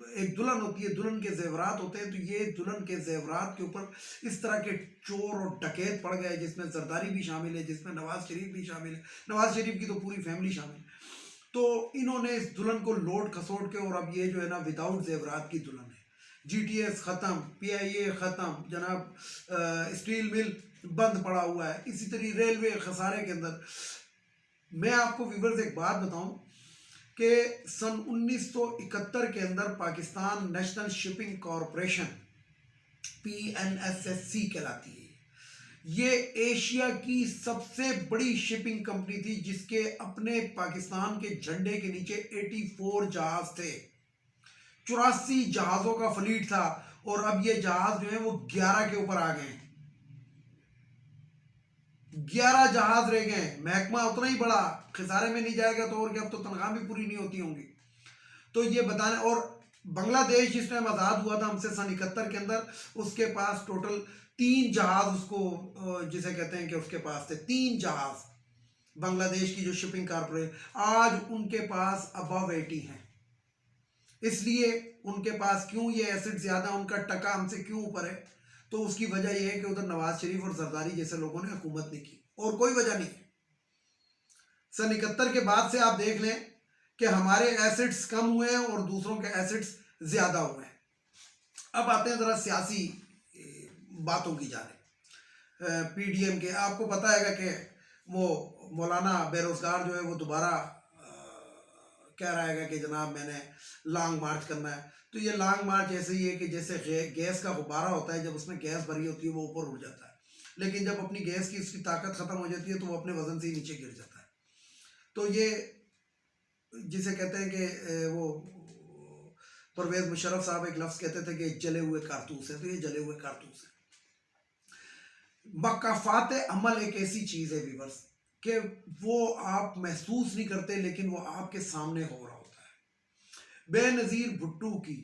ایک دلہن ہوتی ہے، دلہن کے زیورات ہوتے ہیں، تو یہ دلہن کے زیورات کے اوپر اس طرح کے چور اور ڈکیت پڑ گئے، جس میں زرداری بھی شامل ہے، جس میں نواز شریف بھی شامل ہے، نواز شریف کی تو پوری فیملی شامل ہے. تو انہوں نے اس دلہن کو لوٹ کھسوٹ کے، اور اب یہ جو ہے نا وداؤٹ زیورات کی دلہن ہے. جی ٹی ایس ختم، پی آئی اے ختم، جناب اسٹیل مل بند پڑا ہوا ہے، اسی طرح ریلوے خسارے کے اندر. میں آپ کو ویورز ایک بات بتاؤں کہ سن 1971 کے اندر Pakistan national shipping corporation PNSSC کہلاتی ہے. یہ ایشیا کی سب سے بڑی شپنگ کمپنی تھی، جس کے اپنے پاکستان کے جھنڈے کے نیچے 84 جہاز تھے، 84 جہازوں کا فلیٹ تھا. اور اب یہ جہاز جو ہیں وہ 11 کے اوپر آ گئے ہیں، 11 جہاز رہ گئے ہیں. محکمہ اتنا ہی بڑا، خسارے میں نہیں جائے گا تو اور کیا، اب تو تنخواہ بھی پوری نہیں ہوتی ہوں گی. تو یہ بتانے. اور بنگلہ دیش جس ٹائم آزاد ہوا تھا ہم سے سن 71 کے اندر، اس کے پاس ٹوٹل 3 جہاز، اس کو جسے کہتے ہیں کہ اس کے پاس تھے 3 جہاز. بنگلہ دیش کی جو شپنگ کارپوریشن، آج ان کے پاس ابو 80 ہیں. اس لیے ان کے پاس کیوں یہ ایسٹ زیادہ، ان کا ٹکا ہم سے کیوں اوپر ہے؟ تو اس کی وجہ یہ ہے کہ ادھر نواز شریف اور زرداری جیسے لوگوں نے حکومت نہیں کی، اور کوئی وجہ نہیں. سن 71 کے بعد سے آپ دیکھ لیں کہ ہمارے ایسٹس کم ہوئے ہیں اور دوسروں کے ایسٹس زیادہ ہوئے ہیں. اب آتے ہیں ذرا سیاسی باتوں کی جانب. پی ڈی ایم کے آپ کو پتہ ہے گا کہ وہ مولانا بے روزگار جو ہے وہ دوبارہ کہہ رہا ہے کہ جناب میں نے لانگ مارچ کرنا ہے. تو یہ لانگ مارچ ایسے ہی ہے کہ جیسے گیس کا غبارہ ہوتا ہے، جب اس میں گیس بھری ہوتی ہے وہ اوپر اٹھ جاتا ہے، لیکن جب اپنی گیس کی اس کی طاقت ختم ہو جاتی ہے تو وہ اپنے وزن سے ہی نیچے گر جاتا ہے. تو یہ جسے کہتے ہیں کہ وہ پرویز مشرف صاحب ایک لفظ کہتے تھے کہ جلے ہوئے کارتوس ہے، تو یہ جلے ہوئے کارتوس ہے. مکافات عمل ایک ایسی چیز ہے ویورز کہ وہ آپ محسوس نہیں کرتے، لیکن وہ آپ کے سامنے ہو رہا ہوتا ہے. بے نظیر بھٹو کی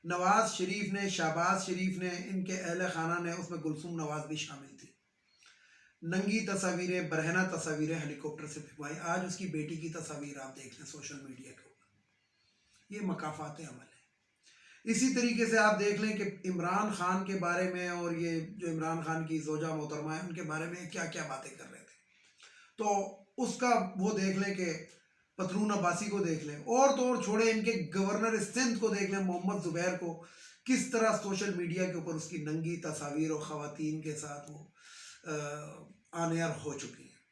نواز شریف نے، شہباز شریف نے، ان کے اہل خانہ نے، اس میں گلثوم نواز بھی شامل تھی، ننگی تصاویریں، برہنہ تصاویریں ہیلی کاپٹر سے پھینکوائی. آج اس کی بیٹی کی تصاویر آپ دیکھ لیں سوشل میڈیا کے اوپر. یہ مکافات عمل ہے. اسی طریقے سے آپ دیکھ لیں کہ عمران خان کے بارے میں، اور یہ جو عمران خان کی زوجہ محترمہ ہے ان کے بارے میں کیا کیا باتیں کر رہے تھے. تو اس کا وہ دیکھ لیں کہ پترون عباسی کو دیکھ لیں، اور تو اور چھوڑے ان کے گورنر سندھ کو دیکھ لیں محمد زبیر کو، کس طرح سوشل میڈیا کے اوپر اس کی ننگی تصاویر اور خواتین کے ساتھ وہ آن ایئر ہو چکی ہیں.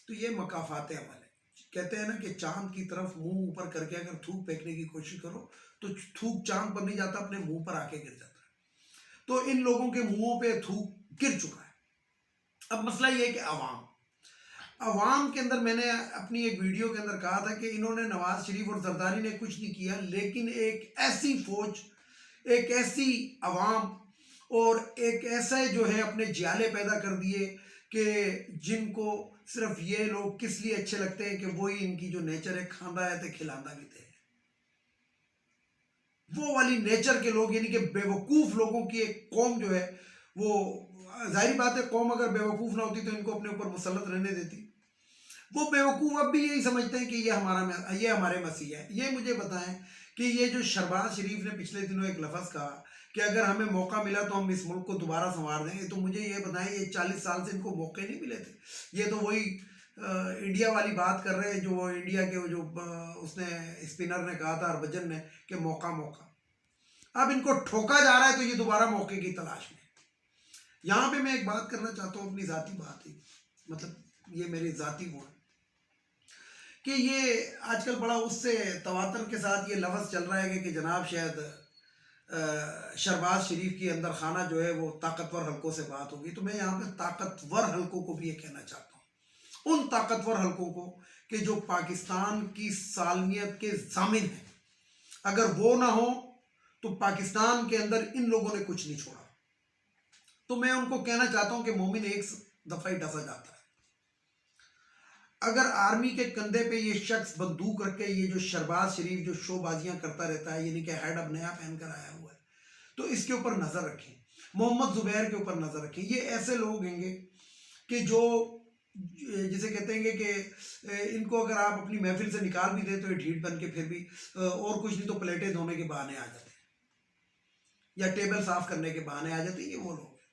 تو یہ مکافات عمل ہے. کہتے ہیں نا کہ چاند کی طرف منہ اوپر کر کے اگر تھوک پھینکنے کی کوشش کرو تو تھوک چاند پر نہیں جاتا، اپنے منہ پر آ کے گر جاتا ہے. تو ان لوگوں کے منہوں پہ تھوک گر چکا ہے. اب مسئلہ یہ ہے کہ عوام کے اندر، میں نے اپنی ایک ویڈیو کے اندر کہا تھا کہ انہوں نے نواز شریف اور زرداری نے کچھ نہیں کیا، لیکن ایک ایسی فوج، ایک ایسی عوام اور ایک ایسا جو ہے اپنے جیالے پیدا کر دیے کہ جن کو صرف یہ لوگ کس لیے اچھے لگتے ہیں کہ وہی ان کی جو نیچر ہے، کھاندہ ہے تے کھلاندہ بھی تھے. وہ والی نیچر کے لوگ، یعنی کہ بے وقوف لوگوں کی ایک قوم جو ہے، وہ ظاہری بات ہے قوم اگر بے وقوف نہ ہوتی تو ان کو اپنے اوپر مسلط رہنے دیتی. وہ بے وقوف اب بھی یہی سمجھتے ہیں کہ یہ ہمارے مسیح ہے. یہ مجھے بتائیں کہ یہ جو شہباز شریف نے پچھلے دنوں ایک لفظ کہا کہ اگر ہمیں موقع ملا تو ہم اس ملک کو دوبارہ سنوار دیں گے، تو مجھے یہ بتائیں یہ 40 سال سے ان کو موقع نہیں ملے تھے؟ یہ تو وہی انڈیا والی بات کر رہے ہیں جو انڈیا کے جو اس نے اسپنر نے کہا تھا ہربھجن نے کہ موقع. اب ان کو ٹھوکا جا رہا ہے تو یہ دوبارہ موقع کی تلاش میں. یہاں پہ میں ایک بات کرنا چاہتا ہوں، اپنی ذاتی بات ہے، مطلب یہ میری ذاتی وہ ہے کہ یہ آج کل بڑا اس سے تواتر کے ساتھ یہ لفظ چل رہا ہے کہ جناب شاید شہباز شریف کی اندر خانہ جو ہے وہ طاقتور حلقوں سے بات ہوگی. تو میں یہاں پہ طاقتور حلقوں کو بھی یہ کہنا چاہتا ہوں، ان طاقتور حلقوں کو کہ جو پاکستان کی سالمیت کے ضامن ہیں. اگر وہ نہ ہو تو پاکستان کے اندر ان لوگوں نے کچھ نہیں چھوڑا. تو میں ان کو کہنا چاہتا ہوں کہ مومن ایک دفعہ ہی ڈسا جاتا ہے. اگر آرمی کے کندھے پہ یہ شخص بندوق رکھ کے، یہ جو شہباز شریف جو شو بازیاں کرتا رہتا ہے، یعنی کہ ہیڈ اب نیا پہن کر آیا ہوا ہے، تو اس کے اوپر نظر رکھیں. محمد زبیر کے اوپر نظر رکھیں. یہ ایسے لوگ ہیں گے کہ جو جسے کہتے ہیں کہ ان کو اگر آپ اپنی محفل سے نکال بھی دیں تو یہ ڈھیٹ بن کے پھر بھی اور کچھ نہیں تو پلیٹیں دھونے کے بہانے آ جاتے ہیں. یا ٹیبل صاف کرنے کے بہانے آ جاتے ہیں، یہ وہ لوگ ہیں۔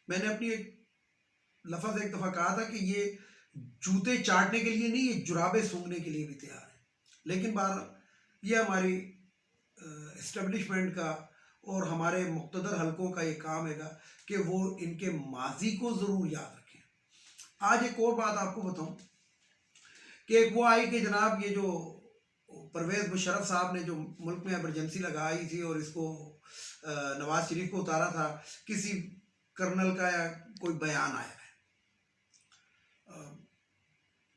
میں نے اپنی ایک لفظ ایک دفعہ کہا تھا کہ یہ جوتے چاٹنے کے لیے نہیں، یہ جرابیں سونگھنے کے لیے بھی تیار ہیں۔ لیکن بہرحال یہ ہماری اسٹیبلشمنٹ کا اور ہمارے مقتدر حلقوں کا یہ کام ہے گا کہ وہ ان کے ماضی کو ضرور یاد رکھیں۔ آج ایک اور بات آپ کو بتاؤں کہ ایک وہ آئی کہ جناب یہ جو پرویز مشرف صاحب نے جو ملک میں ایمرجنسی لگائی تھی اور اس کو نواز شریف کو اتارا تھا، کسی کرنل کا یا کوئی بیان آیا ہے،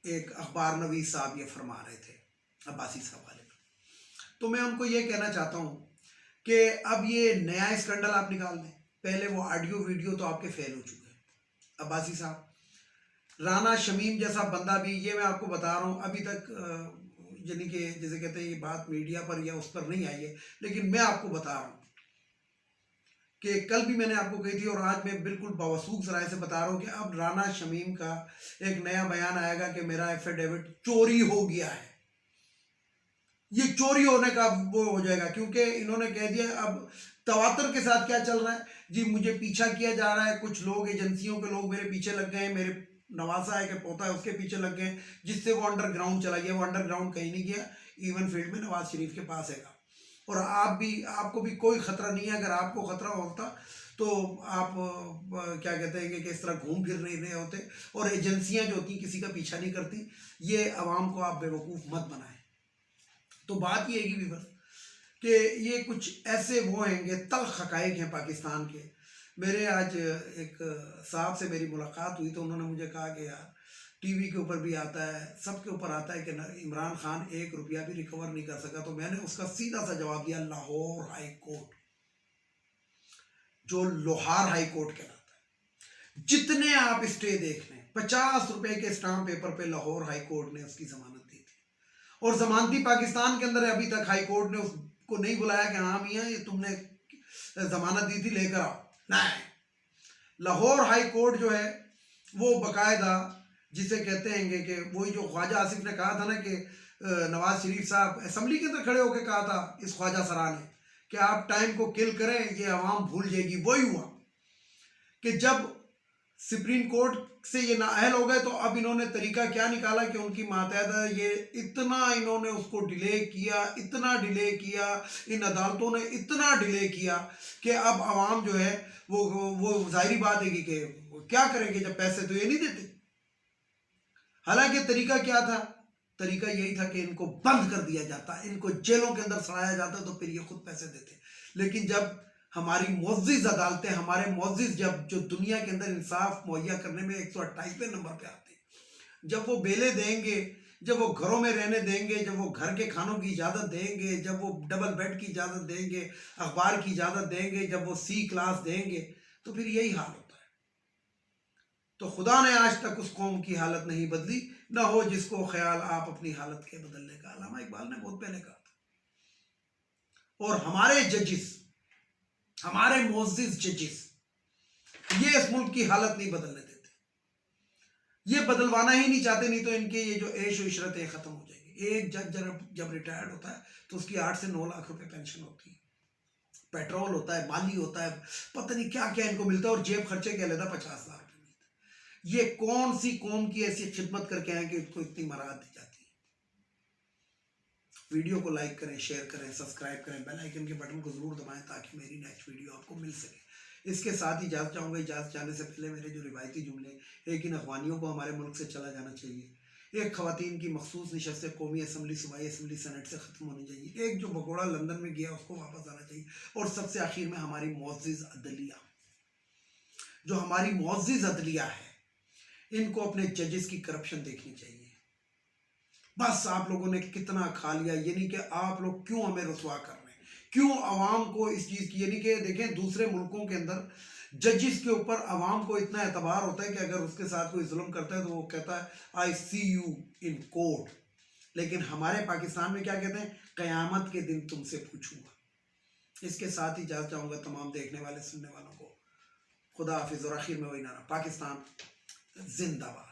ایک اخبار نویس صاحب یہ فرما رہے تھے عباسی صاحب والے، تو میں ان کو یہ کہنا چاہتا ہوں کہ اب یہ نیا اسکینڈل آپ نکال دیں۔ پہلے وہ آڈیو ویڈیو تو آپ کے فیل ہو چکے ہیں عباسی صاحب، رانا شمیم جیسا بندہ بھی، یہ میں آپ کو بتا رہا ہوں ابھی تک یعنی کہ جیسے کہتے ہیں یہ بات میڈیا پر یا اس پر نہیں آئی ہے، لیکن میں آپ کو بتا رہا ہوں کہ کل بھی میں نے آپ کو کہی تھی اور آج میں بالکل باوثوق ذرائع سے بتا رہا ہوں کہ اب رانا شمیم کا ایک نیا بیان آئے گا کہ میرا ایفیڈیوٹ چوری ہو گیا ہے۔ یہ چوری ہونے کا وہ ہو جائے گا، کیونکہ انہوں نے کہہ دیا اب تواتر کے ساتھ کیا چل رہا ہے جی، مجھے پیچھا کیا جا رہا ہے، کچھ لوگ ایجنسیوں کے لوگ میرے پیچھے لگ گئے ہیں، میرے نواسا ہے کہ پوتا ہے اس کے پیچھے لگ گئے ہیں، جس سے وہ انڈر گراؤنڈ چلا گیا۔ وہ انڈر گراؤنڈ کہیں نہیں گیا، ایون فیلڈ میں نواز شریف کے پاس ہے گا، اور آپ کو بھی کوئی خطرہ نہیں ہے۔ اگر آپ کو خطرہ ہوتا تو آپ کیا کہتے ہیں کہ اس طرح گھوم پھر نہیں رہے ہوتے، اور ایجنسیاں جو ہوتی ہیں کسی کا پیچھا نہیں کرتی۔ یہ عوام کو آپ بیوقوف مت بنائیں۔ تو بات یہ ہے کہ بس کہ یہ کچھ ایسے وہ ہیں کہ تلخ حقائق ہیں پاکستان کے۔ میرے آج ایک صاحب سے میری ملاقات ہوئی تو انہوں نے مجھے کہا کہ یار ٹی وی کے اوپر بھی آتا ہے، سب کے اوپر آتا ہے کہ عمران خان 1 روپیہ بھی ریکور نہیں کر سکا۔ تو میں نے اس کا سیدھا سا جواب دیا، لاہور ہائی کورٹ، جو لوہار ہائی کورٹ کہلاتا ہے، جتنے آپ اسٹے دیکھ لیں، 50 روپے کے اسٹامپ پیپر پہ لاہور ہائی کورٹ نے اس کی ضمانت دی تھی، اور ضمانتی پاکستان کے اندر ابھی تک ہائی کورٹ نے اس کو نہیں بلایا کہ ہاں میاں یہ تم نے ضمانت دی تھی لے کر آؤ، نہیں۔ لاہور ہائی کورٹ جو ہے وہ باقاعدہ جسے کہتے ہیں کہ وہی جو خواجہ آصف نے کہا تھا نا کہ نواز شریف صاحب اسمبلی کے اندر کھڑے ہو کے کہا تھا اس خواجہ سرا نے کہ آپ ٹائم کو کل کریں، یہ عوام بھول جائے گی۔ وہی ہوا کہ جب سپریم کورٹ سے یہ نااہل ہو گئے تو اب انہوں نے طریقہ کیا نکالا کہ ان کی ماتحتہ یہ اتنا انہوں نے اس کو ڈیلے کیا، اتنا ڈیلے کیا، ان عدالتوں نے اتنا ڈیلے کیا کہ اب عوام جو ہے وہ ظاہری بات ہے کہ کیا کریں گے جب پیسے تو یہ نہیں دیتے۔ حالانکہ طریقہ کیا تھا؟ طریقہ یہی تھا کہ ان کو بند کر دیا جاتا، ان کو جیلوں کے اندر سڑایا جاتا تو پھر یہ خود پیسے دیتے۔ لیکن جب ہماری معزز عدالتیں، ہمارے معزز جو دنیا کے اندر انصاف مہیا کرنے میں 128ویں نمبر پہ آتے ہیں، جب وہ بیلیں دیں گے، جب وہ گھروں میں رہنے دیں گے، جب وہ گھر کے کھانوں کی اجازت دیں گے، جب وہ ڈبل بیڈ کی اجازت دیں گے، اخبار کی اجازت دیں گے، جب وہ C کلاس دیں گے، تو پھر یہی حال ہوتا ہے۔ تو خدا نے آج تک اس قوم کی حالت نہیں بدلی، نہ ہو جس کو خیال آپ اپنی حالت کے بدلنے کا۔ علامہ اقبال نے بہت پہلے کہا تھا۔ اور ہمارے ججز، ہمارے معزز ججز یہ اس ملک کی حالت نہیں بدلنے دیتے، یہ بدلوانا ہی نہیں چاہتے، نہیں تو ان کے یہ جو عیش و عشرتیں ختم ہو جائیں گی۔ ایک جج جب ریٹائرڈ ہوتا ہے تو اس کی 8 سے 9 لاکھ روپے پینشن ہوتی ہے، پیٹرول ہوتا ہے، مالی ہوتا ہے، پتہ نہیں کیا کیا ان کو ملتا ہے، اور جیب خرچے کے علیحدہ 50 لاکھ روپے ملتا ہے۔ یہ کون سی قوم کی ایسی خدمت کر کے آئیں کہ ان کو اتنی مراد دی جاتی ہے؟ ویڈیو کو لائک کریں، شیئر کریں، سبسکرائب کریں، بیل آئیکن کے بٹن کو ضرور دبائیں تاکہ میری نیکسٹ ویڈیو آپ کو مل سکے۔ اس کے ساتھ ہی اجازت چاہوں گا، اجازت چاہنے سے پہلے میرے جو روایتی جملے، ایک ان افغانیوں کو ہمارے ملک سے چلا جانا چاہیے، ایک خواتین کی مخصوص نشستیں قومی اسمبلی، صوبائی اسمبلی، سینٹ سے ختم ہونی چاہیے، ایک جو بگوڑا لندن میں گیا اس کو واپس آنا چاہیے، اور سب سے آخر میں ہماری معزز عدلیہ، جو ہماری معزز عدلیہ ہے، ان کو اپنے ججز کی کرپشن دیکھنی چاہیے۔ بس آپ لوگوں نے کتنا کھا لیا، یعنی کہ آپ لوگ کیوں ہمیں رسوا کر رہے ہیں، کیوں عوام کو اس چیز کی، یعنی کہ دیکھیں دوسرے ملکوں کے اندر ججز کے اوپر عوام کو اتنا اعتبار ہوتا ہے کہ اگر اس کے ساتھ کوئی ظلم کرتا ہے تو وہ کہتا ہے I see you in court، لیکن ہمارے پاکستان میں کیا کہتے ہیں؟ قیامت کے دن تم سے پوچھوں گا۔ اس کے ساتھ ہی اجازت چاہوں گا تمام دیکھنے والے سننے والوں کو، خدا حافظ، اور آخر میں وہی نعرہ، پاکستان زندہ باد۔